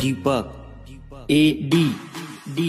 Deepak AD D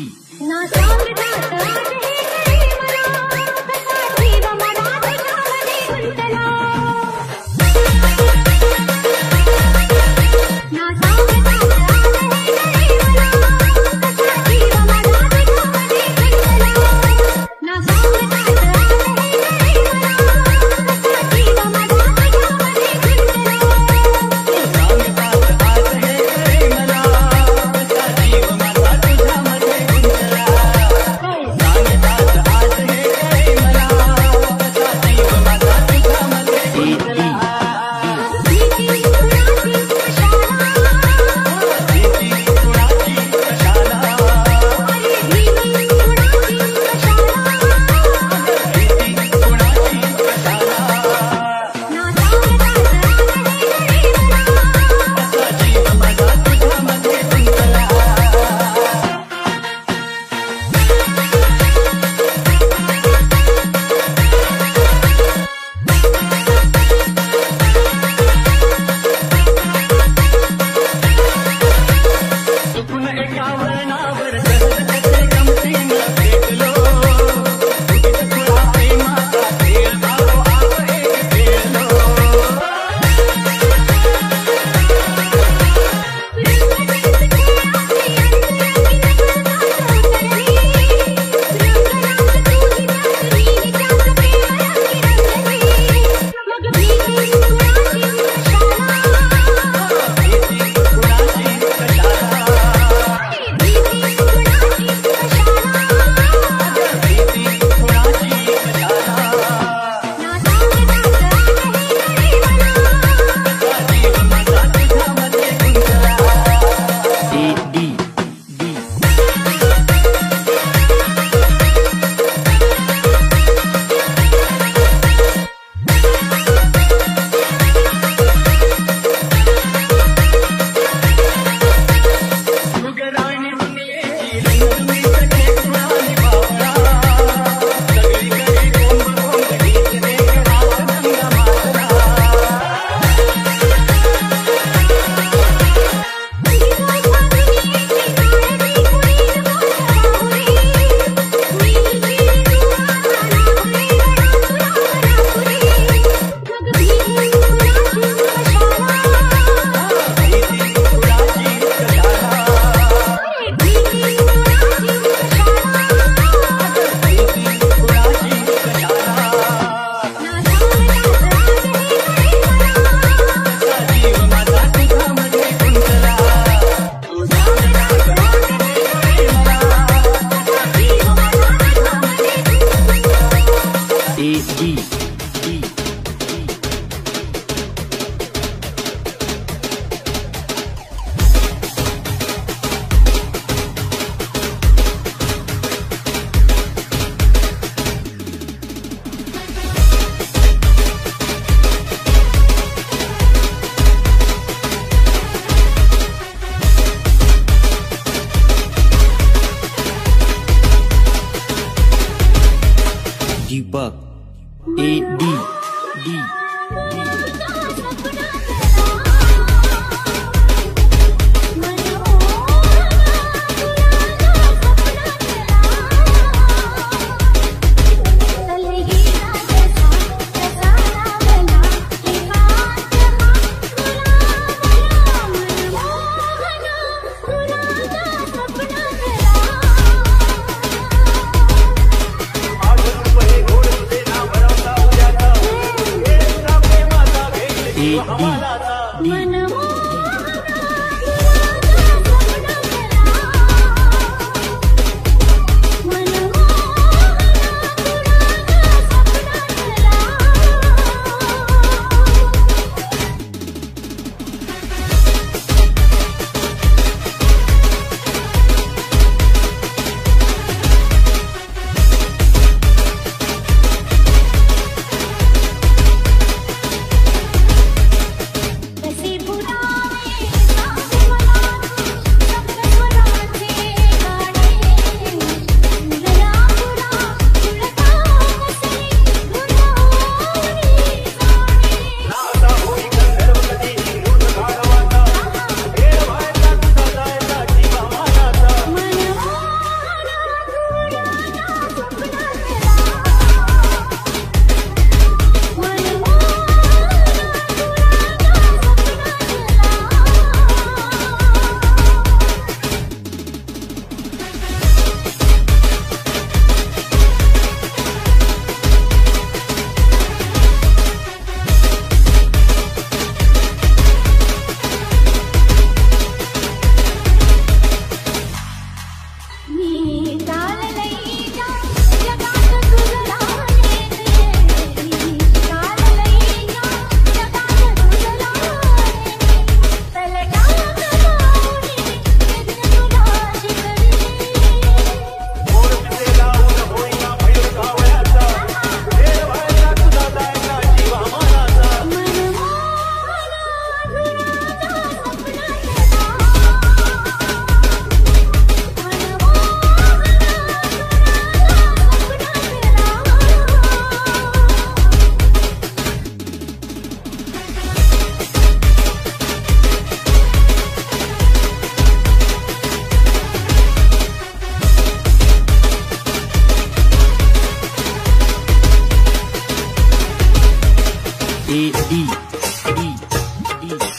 Deepak AD D A D D D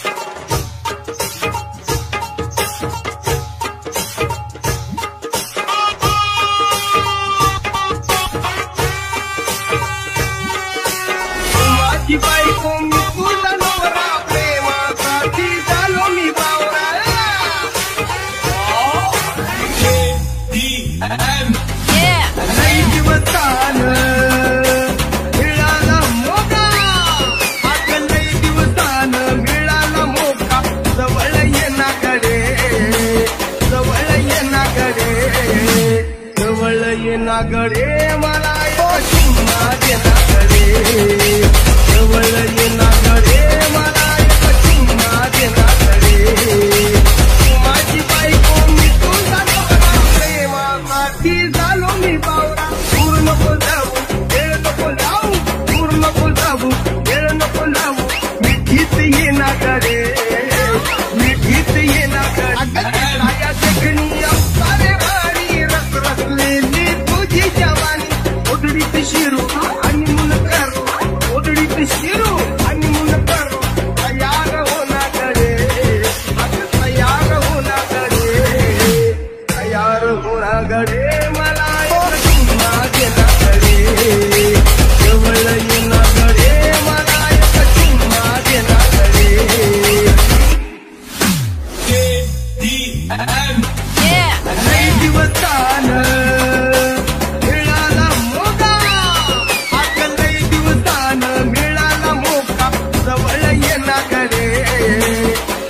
माझी बायको मी तुझा नवरा प्रेमासाठी झालो मी बावरा लई दिवसान मिळाला मोका आता लई दिवसान मिळाला मोका जवळ ये ना कडे जवळ ये ना कडे जवळ ये ना कडे मला चुम्मा दे ना कडे जवळ ये ना कडे मला चुम्मा दे ना कडे माझी बायको मी तुझा नवरा प्रेमासाठी झालो मी बावरा दूर नको जाऊ वेळ नको लावू दूर नको जाऊ वेळ नको लावू मिठीत ये ना कडे मिठीत ये ना कडे छाया देखणी सारे भारी रस रसलेली तुझी जवानी ओढडीत शिरू आणि मुन करू ओढडीत शिरू आणि मुन करू तयार होना कडे तयार होना कडे तयार होना कडे मला चुम्मा दे ना कडे जवळ ये ना कडे मला चुम्मा दे ना कडे लई दिवसान मिळाला मोका आता लई दिवसान मिळाला मोका जवळ ये ना कडे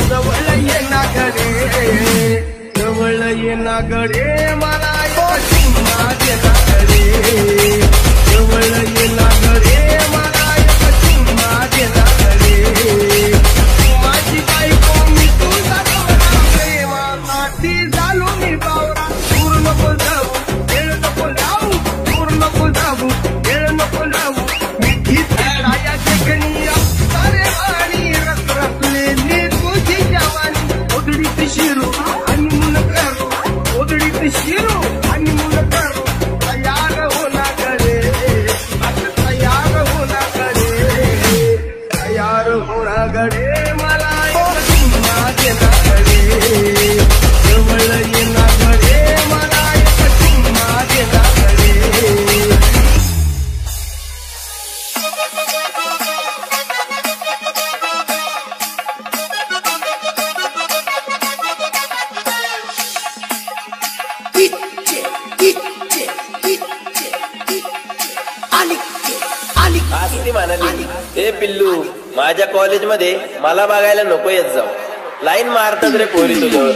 जवळ ये ना कडे जवळ ये ना कडे मला चुम्मा दे ना कडे जवळ ये ना कडे मला चुम्मा दे ना कडे माझी बायको मी तुझा नवरा प्रेमासाठी झालो मी बावरा दूर नको जाऊ वेळ नको लावू दूर नको जाऊ वेळ नको लावू मिठीत छाया देखणी सारे वाणी रस रसलेली तुझी जवानी ओढडीत शिरू आणि मुन करू ओढडीत शिरू आणि मुन करू तयार होना कडे तयार होना कडे तयार होना कडे मला चुम्मा दे ना कडे जवळ ये ना कडे मला चुम्मा दे ना कडे आज ती म्हणाली, ए पिल्लू माझ्या कॉलेजमध्ये मला बघायला नको येत जाऊ लाईन मारतात रे पोरी तुझं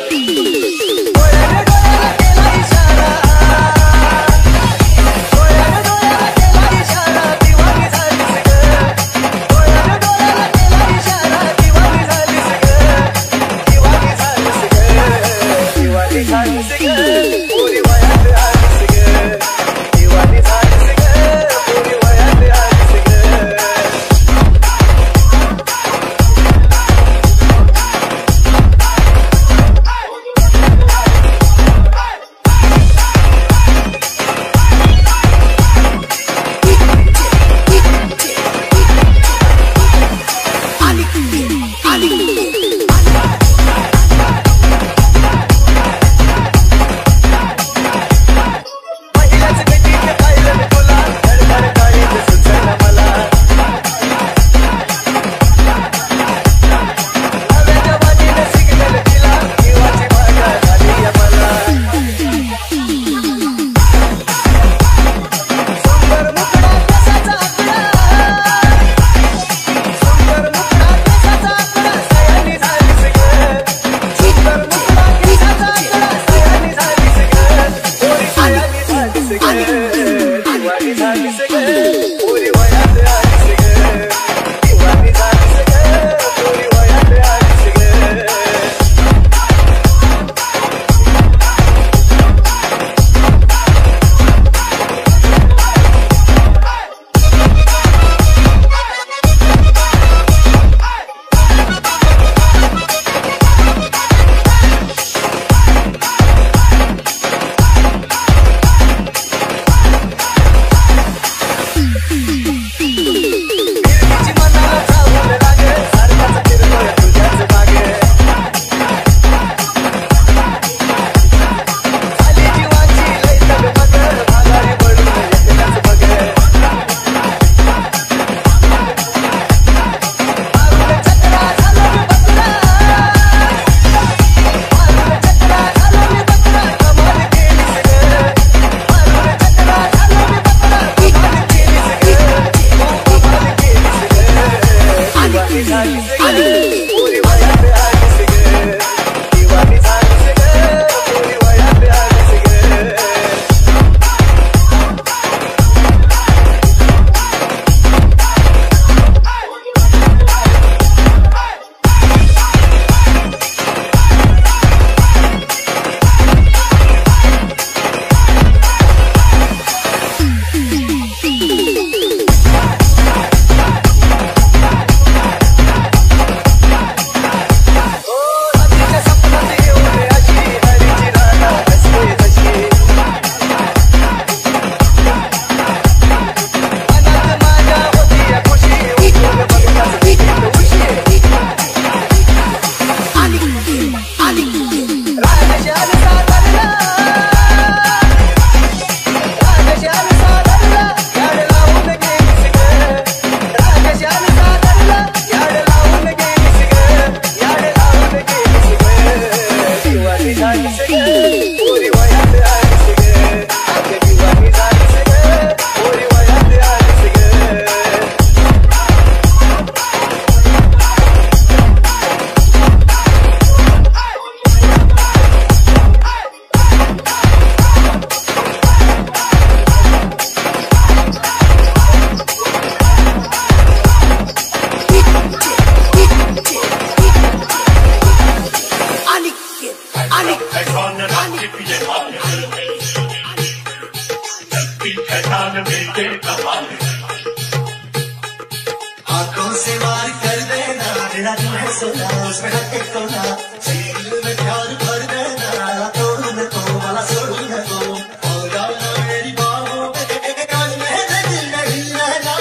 आंखों से वार कर देना, मेरा दिल है सोना, उसमें हटे सोना, दिल में प्यार भर देना, तोड़ न तो वाला छोड़ न तो, हो जाना मेरी बाहों में, कान में दिल नहीं रहना।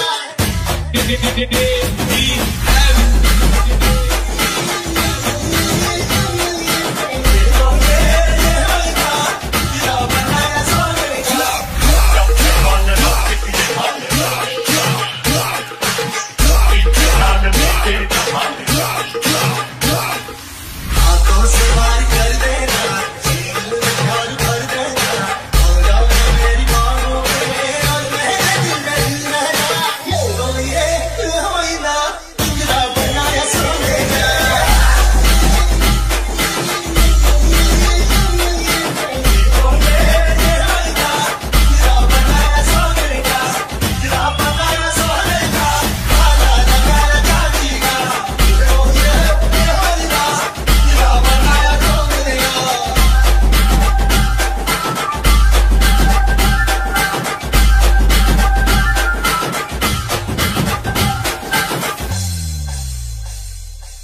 आंखों से वार कर देना, दिल में प्यार भर देना, हो जाना मेरी बाहों में, कान में दिल नहीं रहना। ये होइना तेरा बनाया सोनेगा।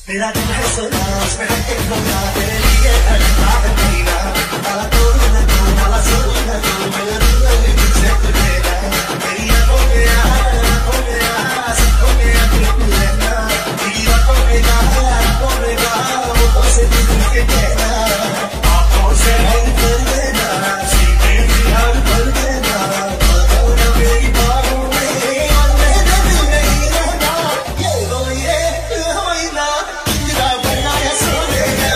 मेरा दिल है सोना, उसमें हटे सोना, तेरे लिए धड़कता है महीना, वाला तोड़ न तो, वाला छोड़ न तो, मेरा दिल है तुझसे तुझे ना, तेरी आंखों में सबकों में दिल रहना, तेरी आंखों में वो से दिल के कहना, आंखों से हर कर देना, सीधे हर भर देना, ना मेरी बाहों में, और मेरा दिल नहीं रहना। ये होइना तेरा बनाया सोनेगा।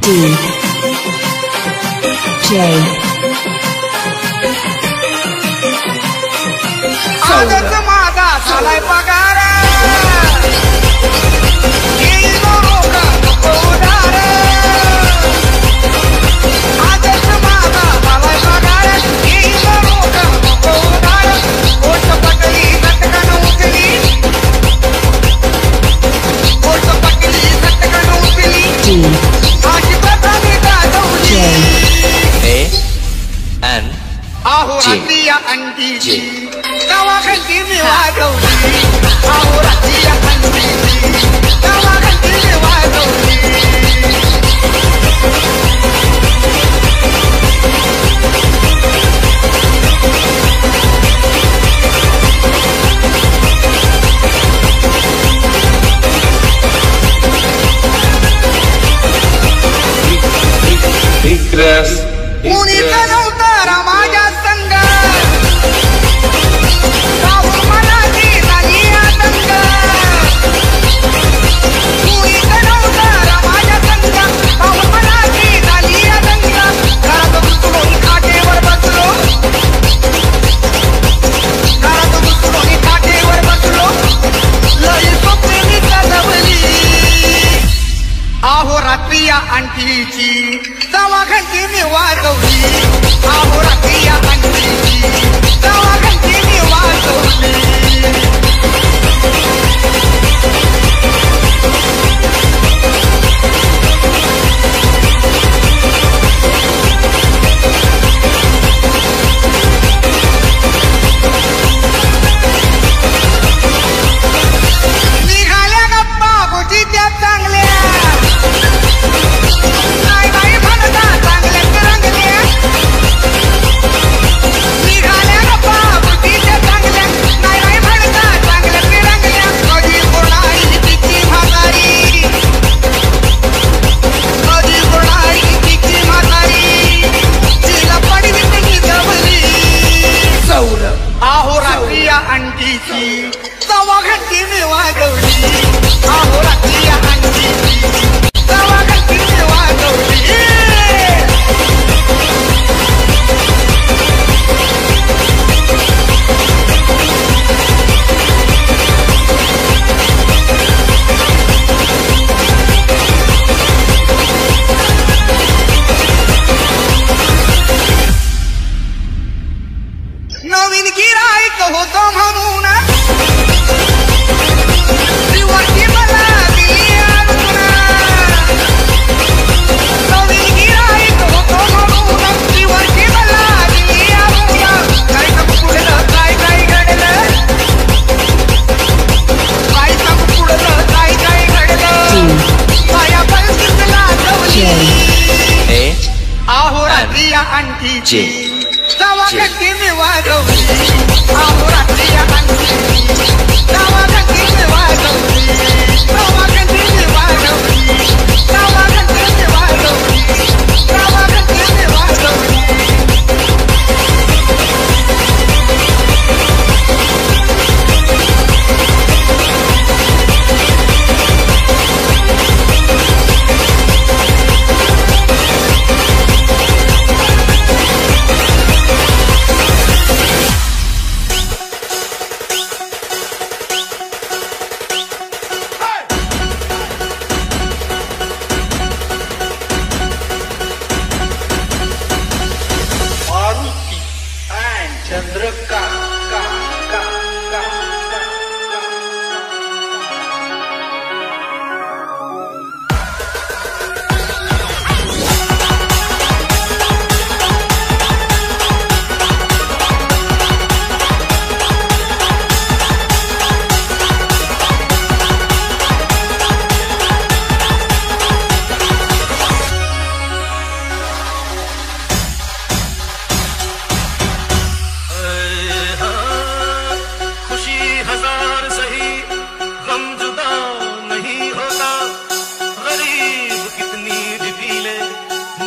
D J आजच माझा झालाय पगार, येईल रोका नको उधार. आजच माझा झालाय पगार, येईल रोका नको उधार. पोट पटली झटकन उचली, पोट पटली झटकन उचली. D आजी प्रथमी गाजवली, A N आहो रात्री या अंडीची तवा घंटी मी वाजवली. आहो रात्री या अंडीची तवा घंटी मी वाजवली. कुणीच नव्हतं माझ्या संग, राहुल मनाची झाली आतंक. कुणीच नव्हतं माझ्या संग, राहुल मनाची झाली आतंक. घरात घुसलो खाटेवर बसलो, घरात घुसलो खाटेवर बसलो. लई स्वप्ने मी सजवली, आहो रात्री या अंटीची तवा घंटी मी वाजवली. आहो रात्री या अंटीची तवा घंटी मी वाजवली. अंगठीची जावा घंटीने वाजवली अहो रात्री अंगठीची जावा घंटीने वाजवली जावा घंटीने वाजवली जावा घंटीने वाजवली जावा घंटीने वाजवली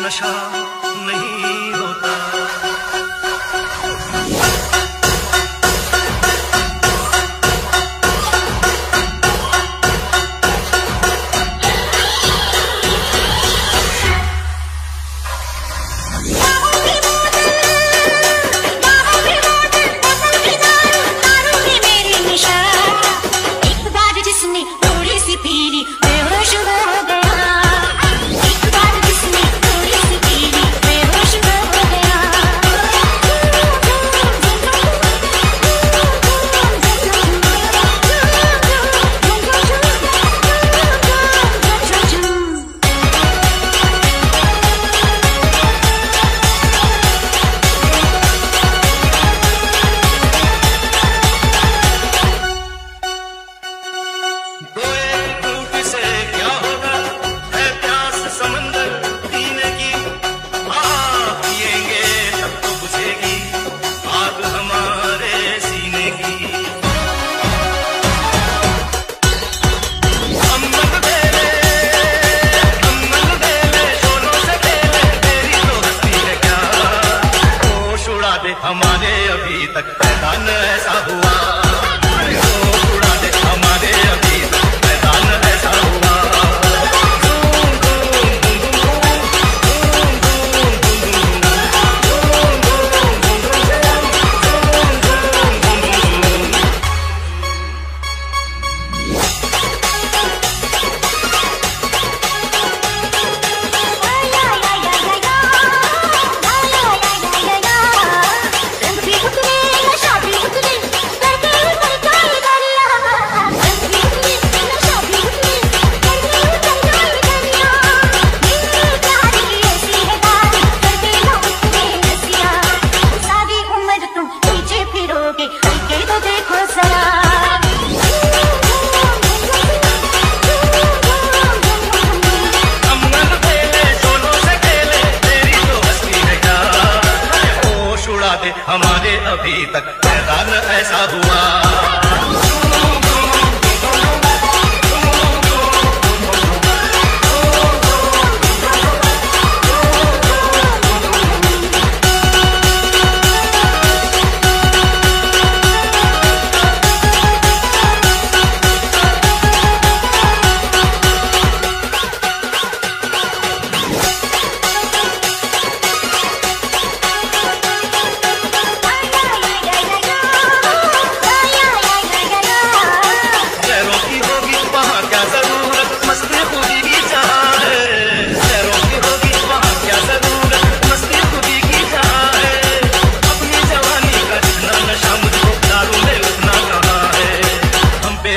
नशा नहीं होता। हमारे अभी तक पैदा न ऐसा हुआ, उड़ा दे हमारे अभी तक पैदा न ऐसा हुआ। हमारे अभी तक पैदा न ऐसा हुआ।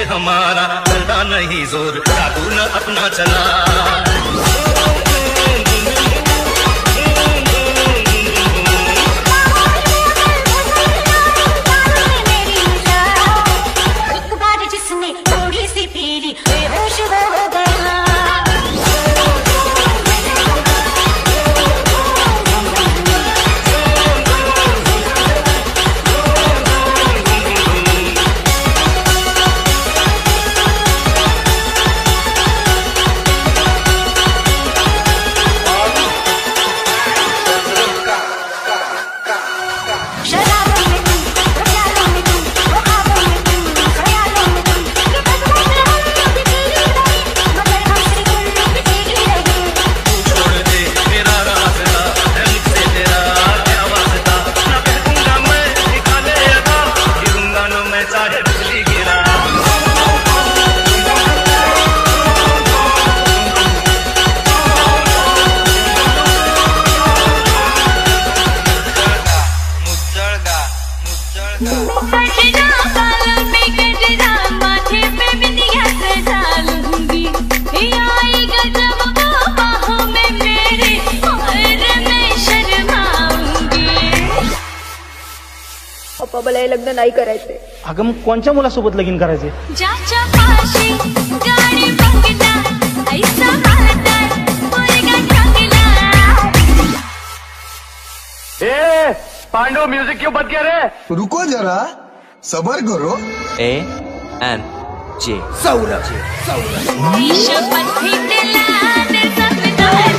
हमारा चलता नहीं जोर, जादू न अपना चला। एक बार जिसने थोड़ी सी पीली बेहोश हो गया। पप्पा मला हे लग्न नाही करायचे. अगं मग कोणत्या मुलासोबत लगीन करायचे? ज्याच्या पाशी गाडी बंगला ऐसा मालदार मुलगा चांगला. ए पांडू म्यूजिक क्यों बंद किया रे? रुको जरा सबर करो. ANJ सौरभ शपथ भेटला तर जगणार.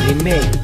Remake.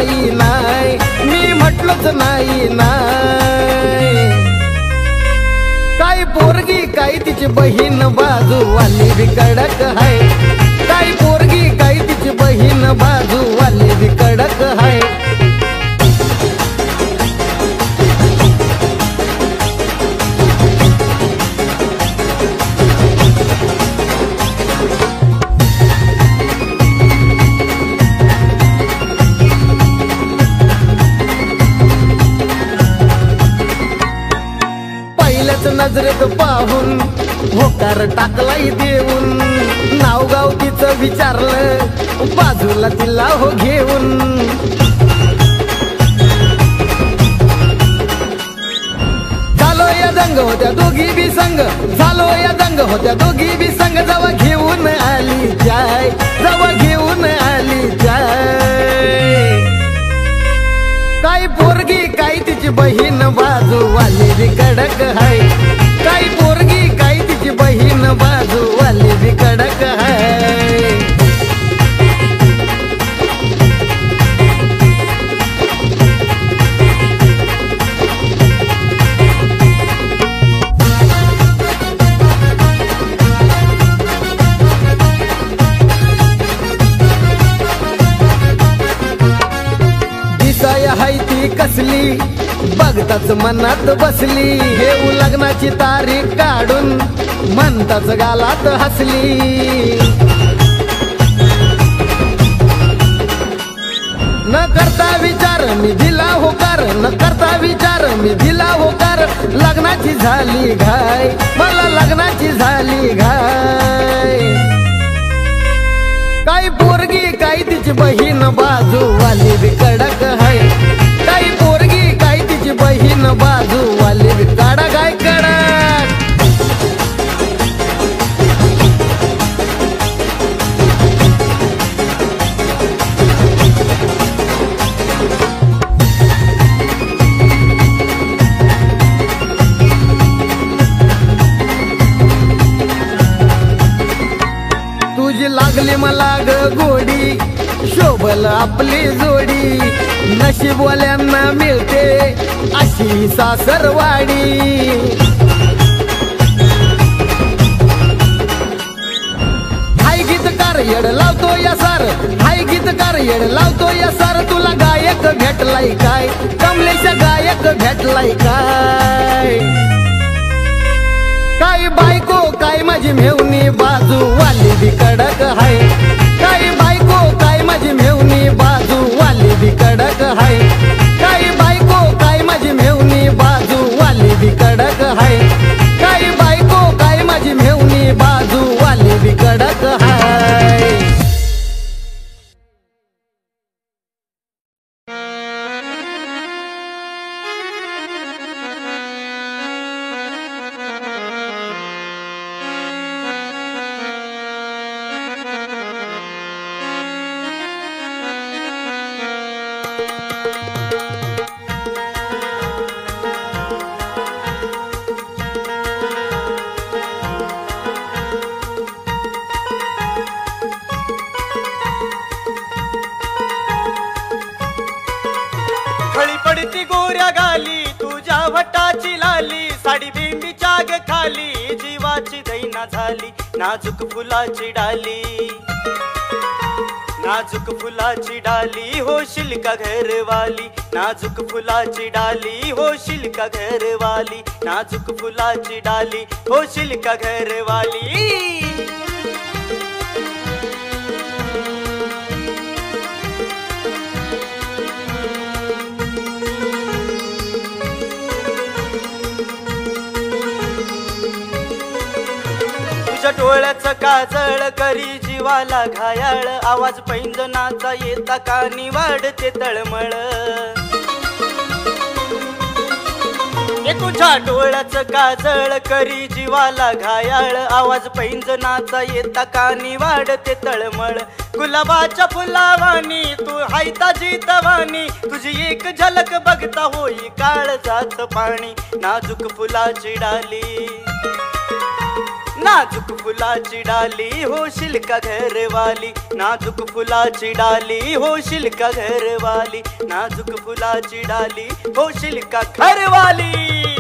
नाही नाही, मी म्हटलोच नाही नाही. काही पोरगी काही तिची बहीण बाजूवाली बी कडक हाय. काही पोरगी काही तिची बहीण बाजूवाली बी कडक हाय. नजरेत पाहून होकार टाकलाई देऊन, नाव गाव तिचं विचारलं बाजूला तिला हो घेऊन. झालो या दंग होत्या दोघी बी संग, झालो या दंग होत्या दोघी बी संग. जवा घेऊन आली जाय, जवा घेऊन आली जाय. काही पोरगी काही तिची बहीण बाजूवाली बी कडक हाय. काही पोरगी काही तिची बहीण बाजूवाली बी कडक हाय. दिसाय हाय ती कसली बघताच मनात बसली. घेऊ लग्नाची तारीख काढून म्हणताच गालात हसली. न करता विचार मी दिला होकार, न करता विचार मी दिला होकार. लग्नाची झाली घाय, मला लग्नाची झाली घाय. काही पोरगी काही तिची बहीण बाजूवाली बी कडक हाय. काही पोरगी काही तिची बहीण बाजूवाली बी कडक हाय कडक. तुझी लागली मला ग गोडी, शोभल आपली जोडी. नशीबवाल्यांना मिळते अशी सासरवाडी. हाय गीतकार येड लावतो या सार, हाय गीतकार येड लावतो या सार. तुला गायक भेटलाय काय, कमलेश गायक भेटलाय काय. काही बायको काय माझी मेवणी बाजूवाली बी कडक हाय. काही बायको काय माझी मेवणी बाजूवाली बी कडक हाय. काही बायको काय माझी मेवणी बाजूवाली बी कडक हाय. काही बायको काय माझी मेवणी बाजूवाली बी कडक हाय. खळी पडती गोऱ्या गाली, तुझ्या भटाची लाली. साडी बिंबीच्या ग खाली, जीवाची दैना झाली. नाजूक फुलाची डाली, नाजूक फुलाची डाली. होशील का घरवाली, नाजूक फुलाची डाली. होशील का घरवाली, नाजूक फुलाची डाली. होशील का घरवाली. तुझ्या डोळ्याचं काजळ करी जीवाला घायाळ. आवाज पैंजनाचा येता कानी वाढते तळमळ. तुझ्या डोळ्याचं काजळ करी जीवाला घायाळ. आवाज पैंजनाचा येता कानी वाढते तळमळ. गुलाबाच्या फुलावानी तू हायता जीतवानी. तुझी एक झलक बघता होई काळजाचं पाणी. नाजूक फुलाची डाली, नाजुक फुलाची डाली होशील का घरवाली, नाजुक फुलाची डाली होशील का घरवाली, नाजुक फुलाची डाली होशील का घरवाली.